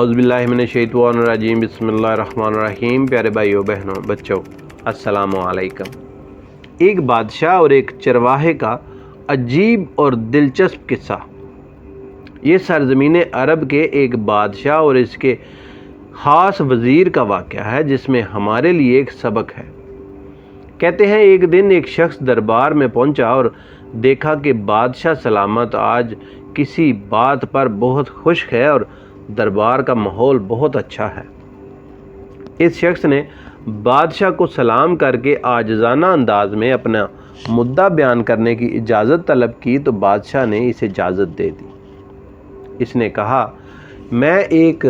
اعوذ باللہ من الشیطان الرجیم، بسم اللہ الرحمن الرحیم۔ پیارے بھائیوں بہنوں بچوں، السلام علیکم۔ ایک بادشاہ اور ایک چرواہے کا عجیب اور دلچسپ قصہ۔ یہ سرزمین عرب کے ایک بادشاہ اور اس کے خاص وزیر کا واقعہ ہے، جس میں ہمارے لیے ایک سبق ہے۔ کہتے ہیں ایک دن ایک شخص دربار میں پہنچا اور دیکھا کہ بادشاہ سلامت آج کسی بات پر بہت خوش ہے اور دربار کا ماحول بہت اچھا ہے۔ اس شخص نے بادشاہ کو سلام کر کے عاجزانہ انداز میں اپنا مدعا بیان کرنے کی اجازت طلب کی تو بادشاہ نے اسے اجازت دے دی۔ اس نے کہا، میں ایک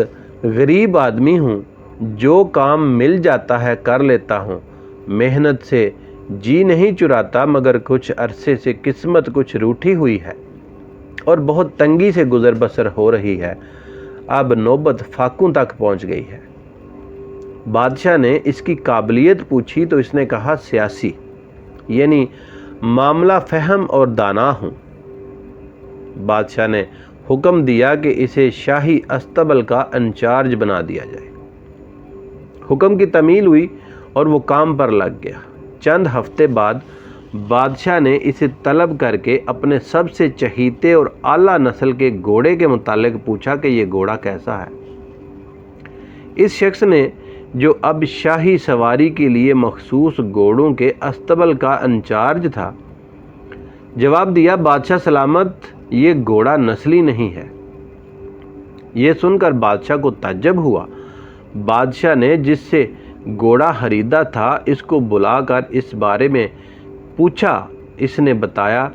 غریب آدمی ہوں، جو کام مل جاتا ہے کر لیتا ہوں، محنت سے جی نہیں چراتا، مگر کچھ عرصے سے قسمت کچھ روٹھی ہوئی ہے اور بہت تنگی سے گزر بسر ہو رہی ہے، اب نوبت فاقوں تک پہنچ گئی ہے۔ بادشاہ نے اس کی قابلیت پوچھی تو اس نے کہا، سیاسی، یعنی معاملہ فہم اور دانا ہوں۔ بادشاہ نے حکم دیا کہ اسے شاہی استبل کا انچارج بنا دیا جائے۔ حکم کی تعمیل ہوئی اور وہ کام پر لگ گیا۔ چند ہفتے بعد بادشاہ نے اسے طلب کر کے اپنے سب سے چہیتے اور اعلیٰ نسل کے گھوڑے کے متعلق پوچھا کہ یہ گھوڑا کیسا ہے۔ اس شخص نے، جو اب شاہی سواری کے لیے مخصوص گھوڑوں کے استبل کا انچارج تھا، جواب دیا، بادشاہ سلامت، یہ گھوڑا نسلی نہیں ہے۔ یہ سن کر بادشاہ کو تعجب ہوا۔ بادشاہ نے جس سے گھوڑا خریدا تھا اس کو بلا کر اس بارے میں پوچھا۔ اس نے بتایا،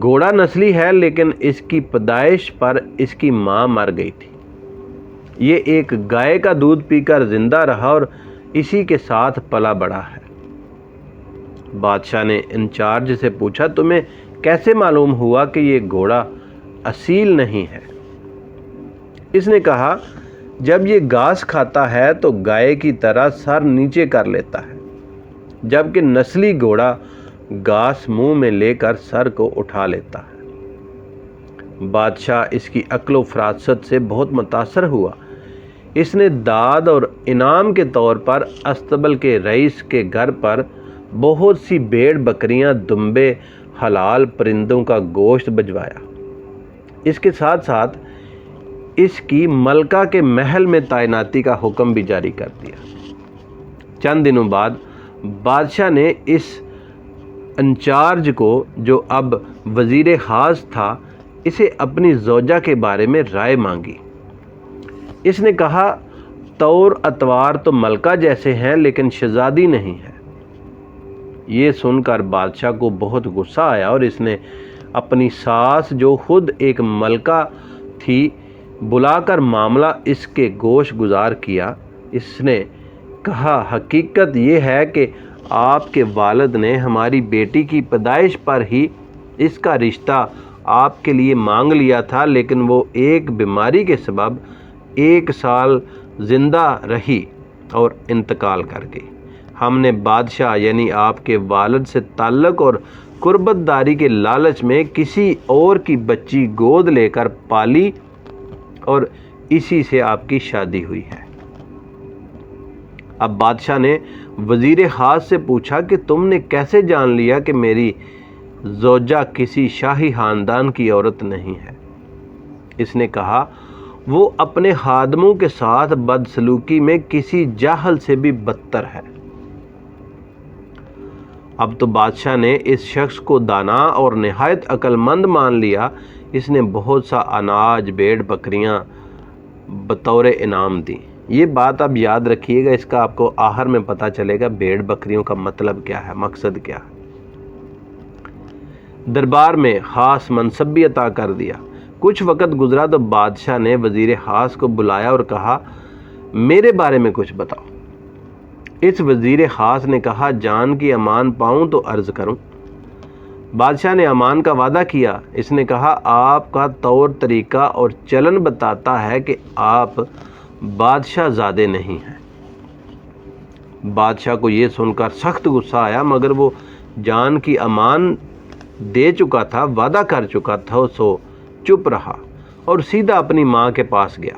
گھوڑا نسلی ہے، لیکن اس کی پیدائش پر اس کی ماں مر گئی تھی۔ یہ ایک گائے کا دودھ پی کر زندہ رہا اور اسی کے ساتھ پلا بڑھا ہے۔ بادشاہ نے انچارج سے پوچھا، تمہیں کیسے معلوم ہوا کہ یہ گھوڑا اصیل نہیں ہے؟ اس نے کہا، جب یہ گھاس کھاتا ہے تو گائے کی طرح سر نیچے کر لیتا ہے، جبکہ نسلی گھوڑا گھاس منہ میں لے کر سر کو اٹھا لیتا ہے۔ بادشاہ اس کی عقل و فراست سے بہت متاثر ہوا۔ اس نے داد اور انعام کے طور پر استبل کے رئیس کے گھر پر بہت سی بھیڑ بکریاں، دمبے، حلال پرندوں کا گوشت بھجوایا۔ اس کے ساتھ ساتھ اس کی ملکہ کے محل میں تعیناتی کا حکم بھی جاری کر دیا۔ چند دنوں بعد بادشاہ نے اس انچارج کو، جو اب وزیر خاص تھا، اسے اپنی زوجہ کے بارے میں رائے مانگی۔ اس نے کہا، طور اطوار تو ملکہ جیسے ہیں، لیکن شہزادی نہیں ہے۔ یہ سن کر بادشاہ کو بہت غصہ آیا اور اس نے اپنی ساس، جو خود ایک ملکہ تھی، بلا کر معاملہ اس کے گوش گزار کیا۔ اس نے کہا، حقیقت یہ ہے کہ آپ کے والد نے ہماری بیٹی کی پیدائش پر ہی اس کا رشتہ آپ کے لیے مانگ لیا تھا، لیکن وہ ایک بیماری کے سبب 1 سال زندہ رہی اور انتقال کر گئی۔ ہم نے بادشاہ یعنی آپ کے والد سے تعلق اور قربت داری کے لالچ میں کسی اور کی بچی گود لے کر پالی اور اسی سے آپ کی شادی ہوئی ہے۔ اب بادشاہ نے وزیر خاص سے پوچھا کہ تم نے کیسے جان لیا کہ میری زوجہ کسی شاہی خاندان کی عورت نہیں ہے؟ اس نے کہا، وہ اپنے خادموں کے ساتھ بدسلوکی میں کسی جاہل سے بھی بدتر ہے۔ اب تو بادشاہ نے اس شخص کو دانا اور نہایت عقل مند مان لیا۔ اس نے بہت سا اناج، بھیڑ بکریاں بطور انعام دیں۔ یہ بات اب یاد رکھیے گا، اس کا آپ کو آخر میں پتہ چلے گا بھیڑ بکریوں کا مطلب کیا ہے، مقصد کیا ہے۔ دربار میں خاص منصب بھی عطا کر دیا۔ کچھ وقت گزرا تو بادشاہ نے وزیر خاص کو بلایا اور کہا، میرے بارے میں کچھ بتاؤ۔ اس وزیر خاص نے کہا، جان کی امان پاؤں تو عرض کروں۔ بادشاہ نے امان کا وعدہ کیا۔ اس نے کہا، آپ کا طور طریقہ اور چلن بتاتا ہے کہ آپ بادشاہ زادے نہیں ہیں۔ بادشاہ کو یہ سن کر سخت غصہ آیا، مگر وہ جان کی امان دے چکا تھا، وعدہ کر چکا تھا، سو چپ رہا اور سیدھا اپنی ماں کے پاس گیا۔